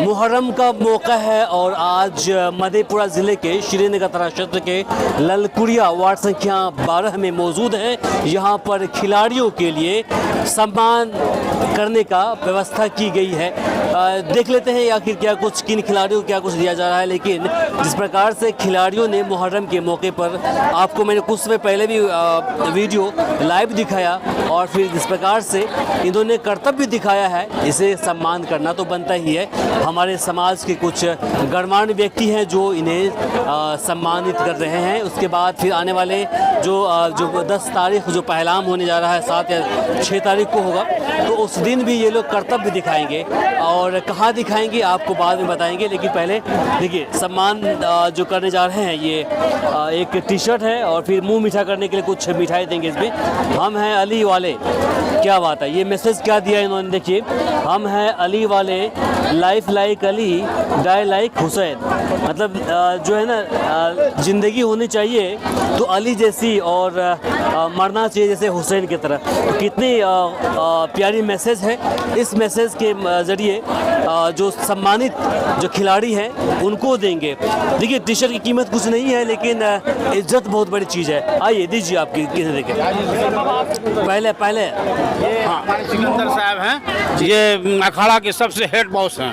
मुहर्रम का मौका है और आज मधेपुरा ज़िले के श्रीनगर थाना क्षेत्र के ललकुड़िया वार्ड संख्या 12 में मौजूद है। यहाँ पर खिलाड़ियों के लिए सम्मान करने का व्यवस्था की गई है। देख लेते हैं आखिर क्या कुछ किन खिलाड़ियों को क्या कुछ दिया जा रहा है। लेकिन जिस प्रकार से खिलाड़ियों ने मुहर्रम के मौके पर, आपको मैंने कुछ समय पहले भी वीडियो लाइव दिखाया, और फिर जिस प्रकार से इन्होंने कर्तव्य दिखाया है, इसे सम्मान करना तो बनता ही है। हमारे समाज के कुछ गणमान्य व्यक्ति हैं जो इन्हें सम्मानित कर रहे हैं। उसके बाद फिर आने वाले जो 10 तारीख जो पहलाम होने जा रहा है, 7 या 6 तारीख को होगा, तो उस दिन भी ये लोग कर्तव्य दिखाएंगे। और कहाँ दिखाएंगे आपको बाद में बताएंगे। लेकिन पहले देखिए सम्मान जो करने जा रहे हैं, ये एक टी शर्ट है और फिर मुंह मीठा करने के लिए कुछ मिठाई देंगे इसमें। हम हैं अली वाले, क्या बात है, ये मैसेज क्या दिया इन्होंने, देखिए। हम हैं अली वाले, life like Ali, die like Hussain. मतलब जो है ना, ज़िंदगी होनी चाहिए तो अली जैसी, और मरना चाहिए जैसे हुसैन की तरह। तो कितनी प्यारी मैसेज है। इस मैसेज के ज़रिए जो सम्मानित जो खिलाड़ी हैं उनको देंगे। देखिए टी शर्ट की कीमत कुछ नहीं है, लेकिन इज्जत बहुत बड़ी चीज़ है। आइए दीजिए आपकी किसे देखें। पहले ये हमारे सिकंदर साहब हैं, ये अखाड़ा के सबसे हेड बॉस हैं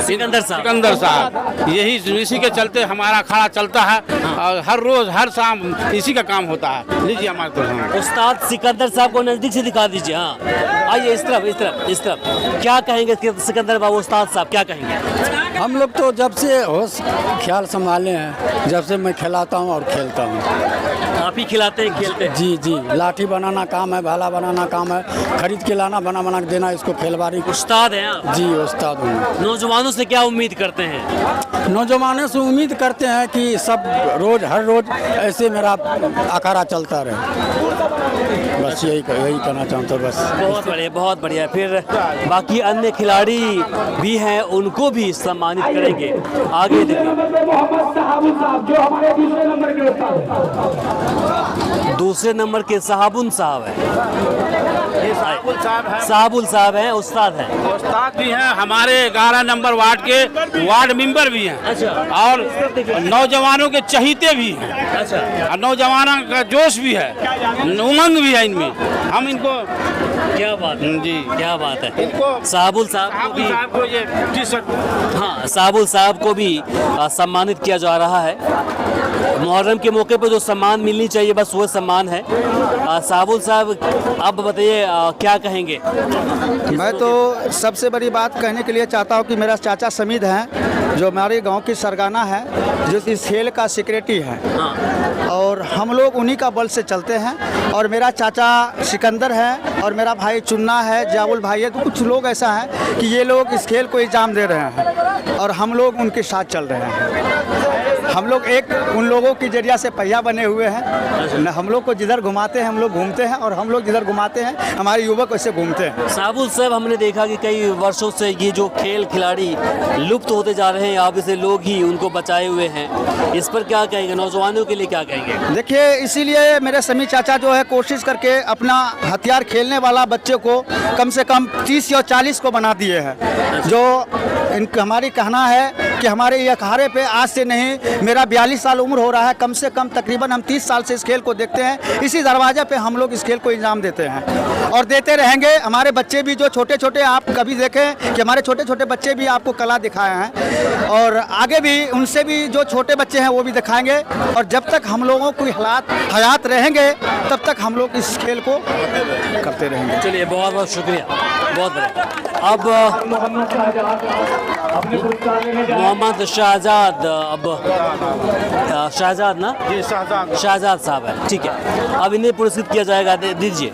सिकंदर साहब। यही इसी के चलते हमारा अखाड़ा चलता है। और हर रोज हर शाम इसी का काम होता है। लीजिए हमारे तो उस्ताद सिकंदर साहब को नज़दीक से दिखा दीजिए। हाँ आइए इस तरफ। क्या कहेंगे सिकंदर बाबू, उस्ताद साहब क्या कहेंगे? हम लोग तो जब से होश ख्याल संभाले हैं, जब से मैं खिलाता हूँ और खेलता हूँ। आप ही खिलाते हैं, खेलते हैं? जी, लाठी बनाना काम है, भाला बनाना काम है, खरीद के लाना, बना के देना, इसको खेलवाड़ी। उस्ताद हैं आप? जी उस्ताद हूँ। नौजवानों से क्या उम्मीद करते हैं? नौजवानों से उम्मीद करते हैं कि सब हर रोज ऐसे मेरा अखाड़ा चलता रहे। बस यही कहना चाहता हूँ। बस बहुत बढ़िया। फिर बाकी अन्य खिलाड़ी भी हैं, उनको भी सम्मानित करेंगे। आगे देखिए, दूसरे नंबर के साहबुन साहब हैं। साहबुल साहब हैं, उस्ताद भी हैं, हमारे 11 नंबर वार्ड के वार्ड मेंबर भी हैं। अच्छा। और नौजवानों के चहीते भी हैं। अच्छा। नौजवानों का जोश भी है, उमंग भी है इनमें। हम इनको क्या बात है जी, क्या बात है। साहबुल साहब को ये टी-शर्ट, हाँ साहबुल साहब को भी सम्मानित किया जा रहा है। मुहर्रम के मौके पर जो सम्मान मिलनी चाहिए, बस वो सम्मान है। साहबुल साहब आप बताइए क्या कहेंगे? मैं तो सबसे बड़ी बात कहने के लिए चाहता हूँ कि मेरा चाचा समीद हैं, जो हमारे गांव की सरगाना है, जो इस खेल का सेक्रेटरी है। और हम लोग उन्हीं का बल से चलते हैं। और मेरा चाचा सिकंदर है और मेरा भाई चुन्ना है, जावुल भाई है। तो कुछ लोग ऐसा है कि ये लोग इस खेल को इल्ज़ाम दे रहे हैं और हम लोग उनके साथ चल रहे हैं। हम लोग एक उन लोगों की जरिया से पहिया बने हुए हैं। हम लोग को जिधर घुमाते हैं हम लोग घूमते हैं, और हम लोग जिधर घुमाते हैं हमारे युवक वैसे घूमते हैं। साहबुल साहब, हमने देखा कि कई वर्षों से ये जो खेल खिलाड़ी लुप्त होते जा रहे हैं, आप इसे लोग ही उनको बचाए हुए हैं। इस पर क्या कहेंगे? नौजवानों के लिए क्या कहेंगे? देखिए, इसीलिए मेरे समी चाचा जो है कोशिश करके अपना हथियार खेलने वाला बच्चे को कम से कम 30 या 40 को बना दिए हैं। जो हमारी कहना है कि हमारे ये अखाड़े पे आज से नहीं, मेरा 42 साल उम्र हो रहा है, कम से कम तकरीबन हम 30 साल से इस खेल को देखते हैं। इसी दरवाजे पे हम लोग इस खेल को इंजाम देते हैं और देते रहेंगे। हमारे बच्चे भी जो छोटे छोटे, आप कभी देखें कि हमारे छोटे छोटे बच्चे भी आपको कला दिखाए हैं, और आगे भी उनसे भी जो छोटे बच्चे हैं वो भी दिखाएंगे। और जब तक हम लोगों को हयात रहेंगे तब तक हम लोग इस खेल को करते रहेंगे। चलिए, बहुत बहुत शुक्रिया, बहुत बढ़िया। अब मोहम्मद शाहजाद, अब शाहजाद ना, शाहजाद साहब है, ठीक है। अब इन्हें पुरस्कृत किया जाएगा, दीजिए।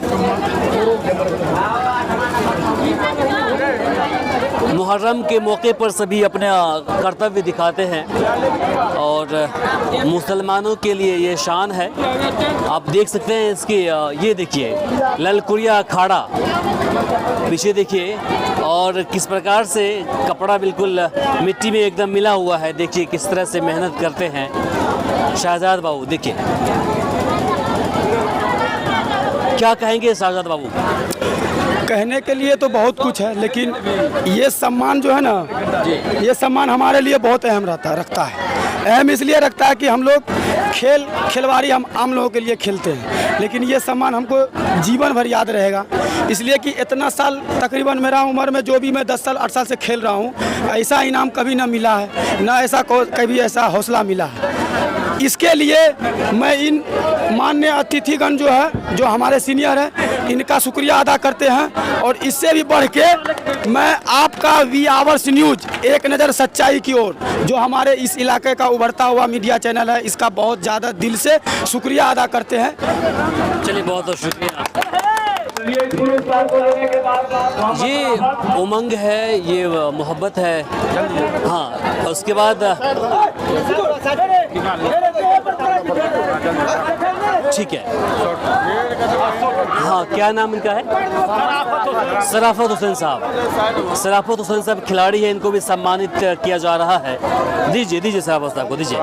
मुहर्रम के मौके पर सभी अपने कर्तव्य दिखाते हैं और मुसलमानों के लिए ये शान है। आप देख सकते हैं इसकी, ये देखिए ललकुड़िया अखाड़ा, पीछे देखिए, और किस प्रकार से कपड़ा बिल्कुल मिट्टी में एकदम मिला हुआ है। देखिए किस तरह से मेहनत करते हैं शाहजाद बाबू। देखिए क्या कहेंगे शाहजाद बाबू? कहने के लिए तो बहुत कुछ है, लेकिन ये सम्मान जो है ना, ये सम्मान हमारे लिए बहुत अहम रखता है। अहम इसलिए रखता है कि हम लोग खिलवाड़ी हम आम लोगों के लिए खेलते हैं, लेकिन ये सम्मान हमको जीवन भर याद रहेगा। इसलिए कि इतना साल तकरीबन मेरा उम्र में जो भी मैं 10 साल 8 साल से खेल रहा हूँ, ऐसा इनाम कभी ना मिला है, ना ऐसा कभी ऐसा हौसला मिला है। इसके लिए मैं इन माननीय अतिथिगण जो है, जो हमारे सीनियर हैं, इनका शुक्रिया अदा करते हैं। और इससे भी बढ़ के मैं आपका वी आवर्स न्यूज़ एक नज़र सच्चाई की ओर, जो हमारे इस इलाके का उभरता हुआ मीडिया चैनल है, इसका बहुत ज़्यादा दिल से शुक्रिया अदा करते हैं। चलिए, बहुत बहुत शुक्रिया। ये उमंग है, ये मोहब्बत है। हाँ, उसके बाद ठीक है। हाँ, क्या नाम इनका है? सराफत हुसैन साहब। सराफत हुसैन साहब खिलाड़ी है, इनको भी सम्मानित किया जा रहा है। दीजिए सराफत साहब को दीजिए।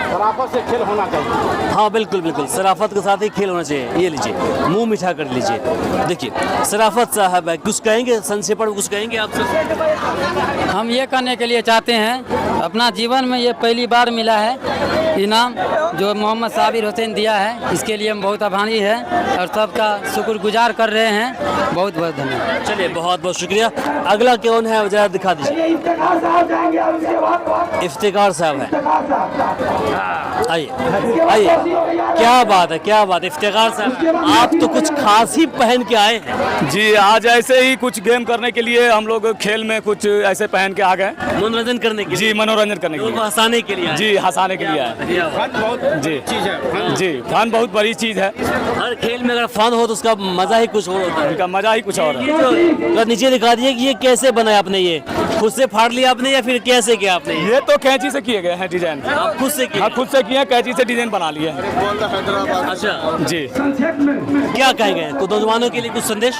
सराफत से खेल होना चाहिए। हाँ, बिल्कुल बिल्कुल, सराफत के साथ ही खेल होना चाहिए। ये लीजिए, मुंह मीठा कर लीजिए। देखिए, सराफत साहब है, कुछ कहेंगे संक्षेप में, कुछ कहेंगे आपसे? हम ये कहने के लिए चाहते हैं, अपना जीवन में ये पहली बार मिला है इनाम जो मोहम्मद साबिर हुसैन दिया है, इसके लिए हम बहुत आभारी हैं और सबका शुक्रगुजार कर रहे हैं। बहुत बहुत धन्यवाद। चलिए, बहुत बहुत शुक्रिया। अगला कौन है, जरा दिखा दीजिए। इफ्तिकार साहब है। आइए आइए, क्या बात है, क्या बात है। इफ्तिकार साहब, आप तो कुछ खास ही पहन के आए हैं। जी, आज ऐसे ही कुछ गेम करने के लिए हम लोग खेल में कुछ ऐसे पहन के आ गए, मनोरंजन करने के लिए। जी, मनोरंजन करने के लिए, हंसाने के लिए। जी, हंसाने के लिए आए। जी जी, फन बहुत बड़ी चीज़ है। हर खेल में अगर फन हो तो उसका मजा ही कुछ और होता है। इनका मजा ही कुछ और है। तो नीचे दिखा दिए कि ये कैसे बनाया आपने, ये खुद से फाड़ लिया आपने या फिर कैसे किया आपने? ये तो कैंची से किए गए हैं डिजाइन। आप खुद से किए? हाँ, खुद से किए हैं, कैंची से डिजाइन बना लिए हैं। अच्छा जी, क्या कहेंगे तो नौजवानों के लिए कुछ संदेश?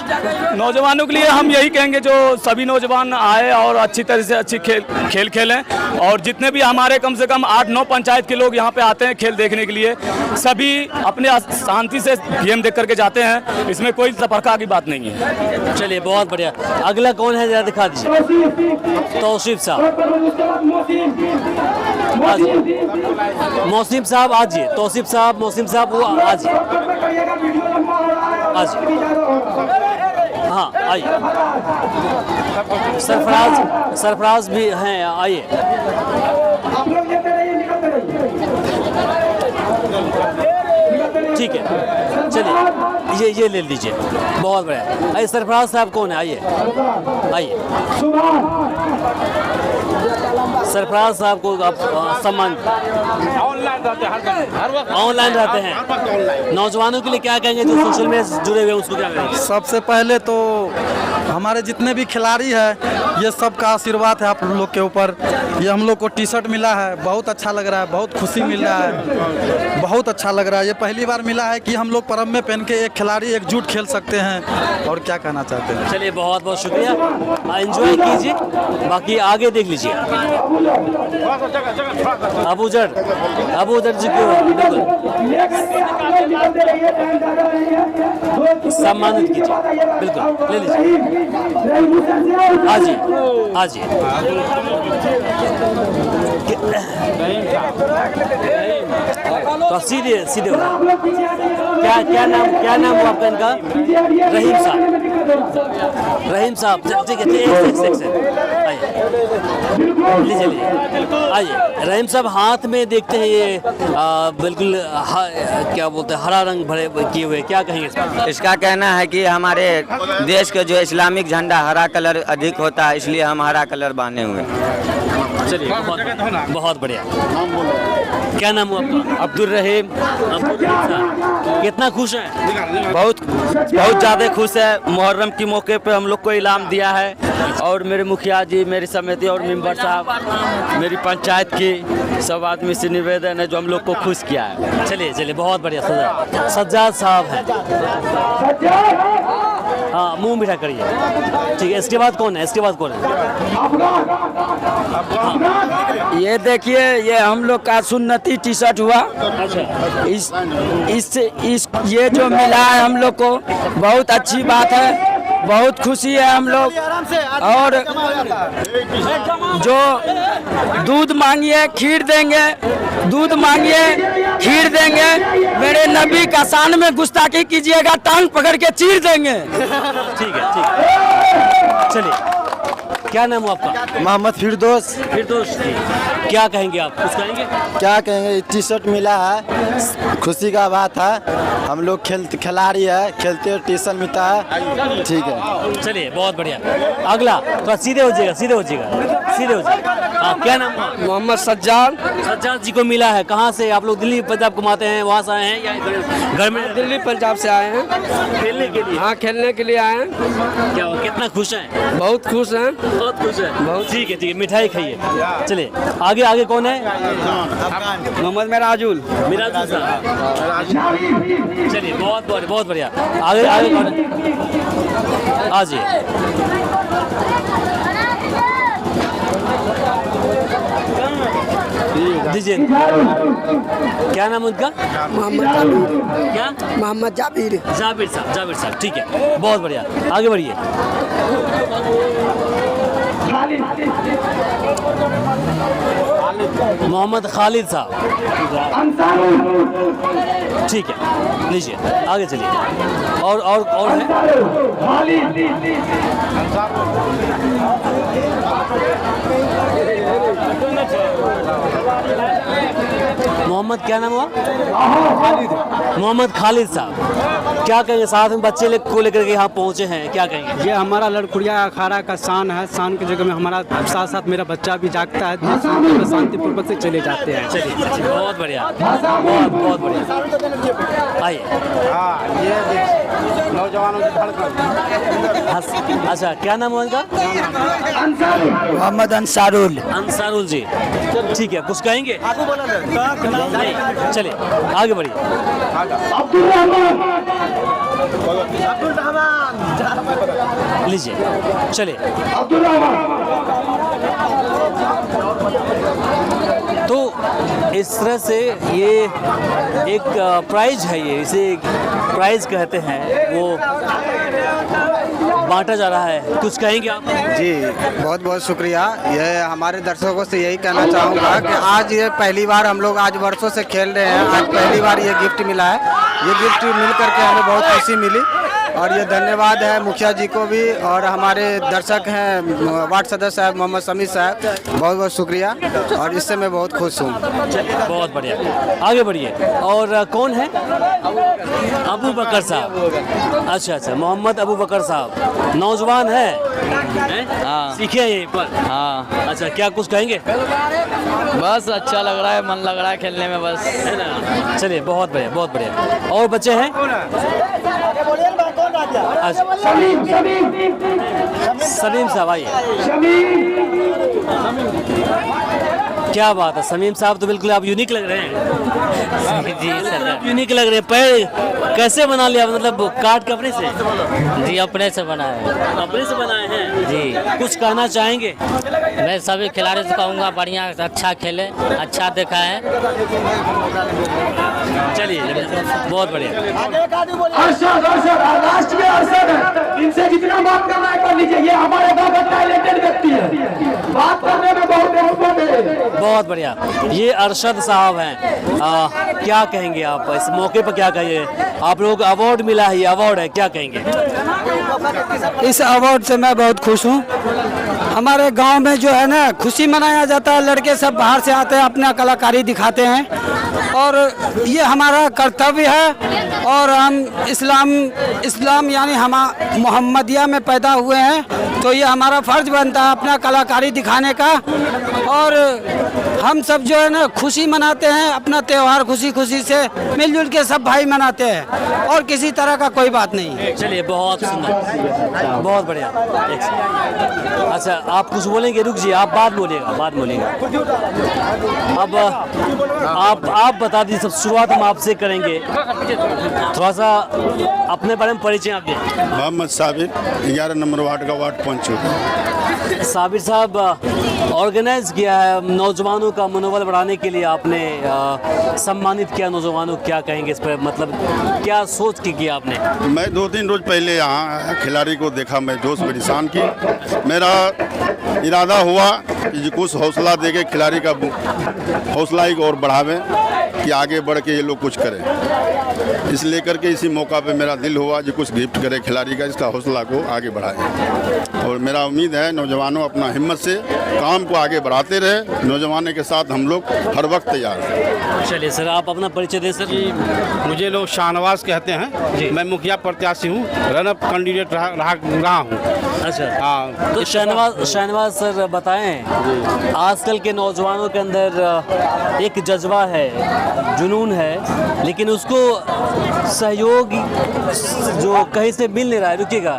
नौजवानों के लिए हम यही कहेंगे, जो सभी नौजवान आए और अच्छी तरह से अच्छी खेल खेलें। और जितने भी हमारे कम से कम 8-9 पंचायत के लोग यहाँ पे आते हैं खेल देखने के लिए, सभी अपने शांति से गेम देख करके जाते हैं। इसमें कोई तफरका की बात नहीं है। चलिए, बहुत बढ़िया। अगला कौन है, जरा दिखा दीजिए। तौसीफ साहब, मौसिम साहब आजिए। तौसीफ साहब, मौसिम साहब, वो आजिए आजिए। हाँ, आइए। सरफराज भी हैं, आइए। ठीक है, चलिए, ये ले लीजिए। बहुत बढ़िया। आइए, सरफराज साहब कौन है? आइए आइए। सरफराज साहब को आप सम्मान ऑनलाइन रहते हैं। नौजवानों के लिए क्या कहेंगे जो सोशल मीडिया से जुड़े हुए हैं, उसको क्या कहेंगे? सबसे पहले तो हमारे जितने भी खिलाड़ी हैं, ये सब का आशीर्वाद है आप लोग के ऊपर। ये हम लोग को टी शर्ट मिला है, बहुत अच्छा लग रहा है, बहुत खुशी मिल रहा है, बहुत अच्छा लग रहा है। ये पहली बार मिला है कि हम लोग परब में पहन के एक खिलाड़ी एकजुट खेल सकते हैं। और क्या कहना चाहते हैं? चलिए, बहुत बहुत शुक्रिया, एंजॉय कीजिए, बाकी आगे देख लीजिए। अबूजर जी को सम्मानित कीजिए, बिल्कुल ले लीजिए। हाँ जी, तो सीधे क्या नाम हुआ आपका इनका? रहीम साहब, ठीक है, लीजिए आइए। रहीम साहब, हाथ में देखते हैं ये बिल्कुल क्या बोलते हैं, हरा रंग भरे किए हुए, क्या कहेंगे? इसका कहना है कि हमारे देश के जो इस्लामिक झंडा हरा कलर अधिक होता है, इसलिए हम हरा कलर बांधे हुए हैं। चलिए, बहुत बढ़िया। क्या नाम हुआ आपका? अब्दुल रहीम। कितना खुश हैं? बहुत ज़्यादा खुश है। मुहर्रम के मौके पे हम लोग को इनाम दिया है, और मेरे मुखिया जी, मेरी समिति और मेंबर साहब, मेरी पंचायत की सब आदमी से निवेदन है जो हम लोग को खुश किया है। चलिए, बहुत बढ़िया। सज्जाद साहब हैं। हाँ, मुंह मीठा करिए। ठीक है, इसके बाद कौन है? ये देखिए, ये हम लोग का सुन्नती टी शर्ट हुआ। अच्छा, ये जो मिला है हम लोग को बहुत अच्छी बात है। बहुत खुशी है हम लोग। और जो दूध मांगिए खीर देंगे, दूध मांगिए खीर देंगे। मेरे नबी का शान में गुस्ताखी कीजिएगा, टांग पकड़ के चीर देंगे। ठीक है। चलिए, क्या नाम है आपका? मोहम्मद फिरदौस। फिरदौस जी, क्या कहेंगे आप? कुछ कहेंगे? क्या कहेंगे, टी शर्ट मिला है, खुशी का बात है। हम लोग खिलाड़ी है, खेलते ट्यूशन मिलता है। ठीक है, चलिए, बहुत बढ़िया। अगला तो सीधे हो जाएगा, सीधे हो जाएगा, सीधे हो जाएगा। हाँ, क्या नाम है? मोहम्मद सज्जाद। सज्जाद जी को मिला है। कहाँ से आप लोग? दिल्ली पंजाब घुमाते हैं, वहाँ से आए हैं या घर में? दिल्ली पंजाब से आए हैं खेलने के लिए। हाँ, खेलने के लिए आए हैं। क्या कितना खुश हैं? बहुत खुश हैं। बहुत खुश है। बहुत ठीक है, ठीक है। मिठाई खाइए। चलिए, आगे आगे कौन है? मोहम्मद मिराजुल। मिराजुल साहब। चलिए, बहुत बढ़िया। आगे आगे कौन है? आ जाइए। दीजिए। क्या नाम उनका? क्या? मोहम्मद जाबिर। जाबिर साहब, ठीक है, बहुत बढ़िया। आगे बढ़िए। मोहम्मद खालिद साहब, ठीक है, लीजिए, आगे चलिए। और है? मोहम्मद क्या नाम हुआ? मोहम्मद खालिद साहब। क्या कहेंगे, साथ में बच्चे को लेकर के यहाँ पहुँचे हैं, क्या कहेंगे? ये हमारा लड़कुड़िया अखाड़ा का शान है। शान की जगह में हमारा साथ साथ मेरा बच्चा भी जागता है, शांतिपूर्वक से चले जाते हैं। चलिए, बहुत बढ़िया, बहुत बढ़िया। आइए। ये नौजवानों की धड़कन। अच्छा, क्या नाम है उनका? मोहम्मद अंसारुल जी, ठीक है। कुछ कहेंगे? नहीं, चलिए, आगे बढ़िए। लीजिए, चलिए। तो इस तरह से ये एक प्राइज है, ये इसे प्राइज कहते हैं, वो बांटा जा रहा है। कुछ कहेंगे आप? जी, बहुत बहुत शुक्रिया। यह हमारे दर्शकों से यही कहना चाहूँगा कि आज ये पहली बार हम लोग आज वर्षों से खेल रहे हैं, आज पहली बार ये गिफ्ट मिला है। ये गिफ्ट मिल करके हमें बहुत खुशी मिली और ये धन्यवाद है मुखिया जी को भी और हमारे दर्शक हैं वार्ड सदस्य साहब मोहम्मद समीर साहब, बहुत बहुत शुक्रिया और इससे मैं बहुत खुश हूँ। बहुत बढ़िया, आगे बढ़िए। और कौन है? अबू बकर साहब। अच्छा, मोहम्मद अबू बकर साहब नौजवान है? हाँ। सीखे यहीं पर? हाँ। अच्छा, क्या कुछ कहेंगे? बस अच्छा लग रहा है, मन लग रहा है खेलने में, बस है ना। चलिए, बहुत बढ़िया, बहुत बढ़िया। और बच्चे हैं? सलीम साहब आइए। क्या बात है, समीम साहब तो बिल्कुल आप यूनिक लग रहे हैं। जी सर, यूनिक लग रहे हैं। पैर कैसे बना लिया, मतलब काट के अपने से? जी, अपने से बना है। अपने से बनाए हैं जी। कुछ कहना चाहेंगे? मैं सभी खिलाड़ी से कहूँगा बढ़िया अच्छा खेले, अच्छा देखा है। चलिए, बहुत बढ़िया। इनसे जितना बात करना है कर लीजिए, ये हमारे गांव का टैलेंटेड व्यक्ति है, बात करने में बहुत एक्सपर्ट है। बहुत बढ़िया। ये अरशद साहब हैं। क्या कहेंगे आप इस मौके पर? क्या कहिए, आप लोगों को अवार्ड मिला है, ये अवार्ड है, क्या कहेंगे? इस अवार्ड से मैं बहुत खुश हूँ। हमारे गांव में जो है ना खुशी मनाया जाता है, लड़के सब बाहर से आते हैं, अपना कलाकारी दिखाते हैं और ये हमारा कर्तव्य है। और हम इस्लाम यानी हम मोहम्मदिया में पैदा हुए हैं, तो ये हमारा फर्ज बनता है अपना कलाकारी दिखाने का। और हम सब जो है ना खुशी मनाते हैं, अपना त्यौहार खुशी खुशी से मिलजुल के सब भाई मनाते हैं और किसी तरह का कोई बात नहीं। चलिए, बहुत सुंदर, बहुत बढ़िया। अच्छा, आप कुछ बोलेंगे? रुक जी, आप बात बोलिएगा। अब आप बता दीजिए, सब शुरुआत हम आपसे करेंगे। थोड़ा सा अपने बारे में परिचय आप दें। मोहम्मद साबिर, 11 नंबर वार्ड का वार्ड पंच। साबिर साहब, ऑर्गेनाइज किया है, नौजवानों का मनोबल बढ़ाने के लिए आपने सम्मानित किया नौजवानों, क्या कहेंगे इस पर, मतलब क्या सोच के किया आपने? मैं 2-3 रोज पहले यहाँ खिलाड़ी को देखा, मैं जोश में निशान की मेरा इरादा हुआ कि कुछ हौसला देके खिलाड़ी का हौसला ही और बढ़ावें कि आगे बढ़ के ये लोग कुछ करें। इस लेकर के इसी मौका पे मेरा दिल हुआ कि कुछ गिफ्ट करे खिलाड़ी का, इसका हौसला को आगे बढ़ाएं। और मेरा उम्मीद है नौजवानों अपना हिम्मत से काम को आगे बढ़ाते रहे, नौजवानों के साथ हम लोग हर वक्त तैयार हैं। चलिए सर, आप अपना परिचय दें सर। मुझे लोग शाहनवाज कहते हैं, मैं मुखिया प्रत्याशी हूँ, रनअप कैंडिडेट रहा हूँ। अच्छा, हाँ, तो शाहनवाज सर बताएं, आजकल के नौजवानों के अंदर एक जज्बा है, जुनून है, लेकिन उसको सहयोग जो कहीं से मिल नहीं रहा है, रुकिएगा,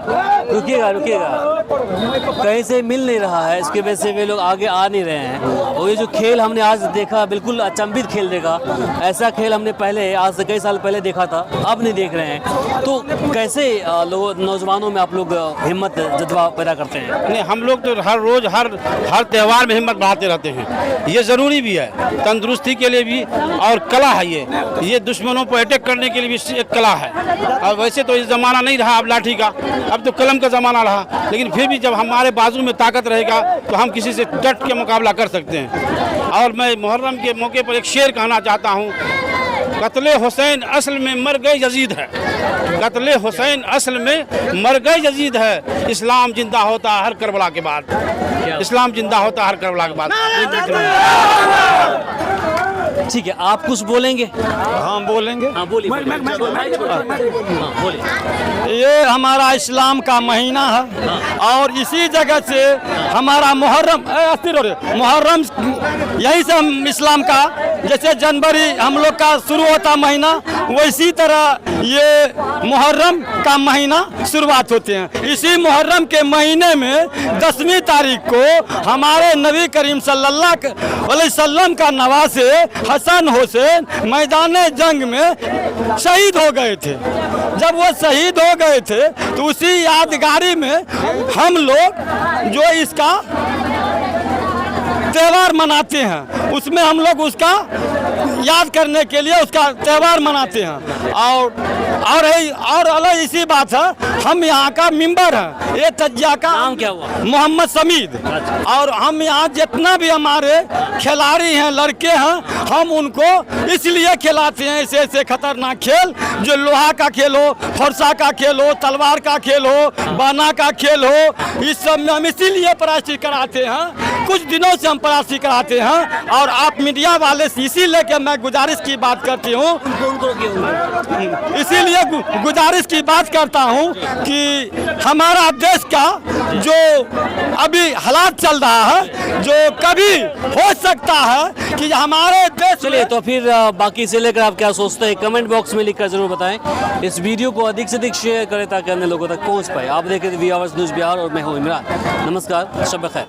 कहीं से मिल नहीं रहा है, इसकी वजह से वे लोग आगे आ नहीं रहे हैं। और ये जो खेल हमने आज देखा, बिल्कुल अचंभित खेल देखा, ऐसा खेल हमने पहले आज से कई साल पहले देखा था, अब नहीं देख रहे हैं। तो कैसे नौजवानों में आप लोग हिम्मत जज्बा पैदा करते हैं? नहीं, हम लोग तो हर रोज हर त्योहार में हिम्मत बढ़ाते रहते हैं, ये ज़रूरी भी है, तंदुरुस्ती के लिए भी, और कला है ये दुश्मनों पर अटैक करने के लिए भी एक कला है। और वैसे तो ये ज़माना नहीं रहा अब लाठी का, अब तो कलम का ज़माना रहा, लेकिन फिर भी जब हमारे बाजू में ताकत रहेगा तो हम किसी से डट के मुकाबला कर सकते हैं। और मैं मुहर्रम के मौके पर एक शेर कहना चाहता हूँ, कत्ले हुसैन असल में मर गए यजीद है, कत्ले हुसैन असल में मर गए यजीद है, इस्लाम जिंदा होता है हर करबला के बाद, इस्लाम जिंदा होता है हर करबला के बाद। ठीक है, आप कुछ बोलेंगे? हम बोलेंगे। हाँ बोलिए। ये हमारा इस्लाम का महीना है और इसी जगह से हमारा मुहर्रम यही से हम इस्लाम का, जैसे जनवरी हम लोग का शुरू होता महीना, वैसी तरह ये मुहर्रम का महीना शुरुआत होते हैं। इसी मुहर्रम के महीने में 10वीं तारीख को हमारे नबी करीम सल्लल्लाहु अलैहि वसल्लम का नवासे हसन हुसैन मैदान जंग में शहीद हो गए थे। जब वो शहीद हो गए थे तो उसी यादगारी में हम लोग जो इसका त्यौहार मनाते हैं, उसमें हम लोग उसका याद करने के लिए उसका त्यौहार मनाते हैं। और अलग इसी बात है, हम यहाँ का मेंबर हैं, ये तजिया का नाम क्या हुआ? मोहम्मद समीद। और हम यहाँ जितना भी हमारे खिलाड़ी हैं, लड़के हैं, हम उनको इसलिए खिलाते हैं ऐसे ऐसे खतरनाक खेल, जो लोहा का खेल हो, फरसा का खेल हो, तलवार का खेल हो, बाना का खेल हो, इस सब में हम इसीलिए प्रायश्चित कराते हैं। कुछ दिनों से हम प्रायश्चित कराते हैं। और आप मीडिया वाले से इसी लेके मैं गुजारिश की बात करती हूँ, इसीलिए गुजारिश की बात करता हूँ कि हमारा देश का जो अभी हालात चल रहा है, जो कभी हो सकता है कि हमारे देश। चलिए, तो फिर बाकी से लेकर आप क्या सोचते हैं कमेंट बॉक्स में लिखकर जरूर बताएं। इस वीडियो को अधिक से अधिक शेयर करें ताकि अन्य लोगों तक पहुंच पाए। आप देखें वी आवर्स न्यूज़ बिहार और मैं हूं इमरान। नमस्कार, शब खैर।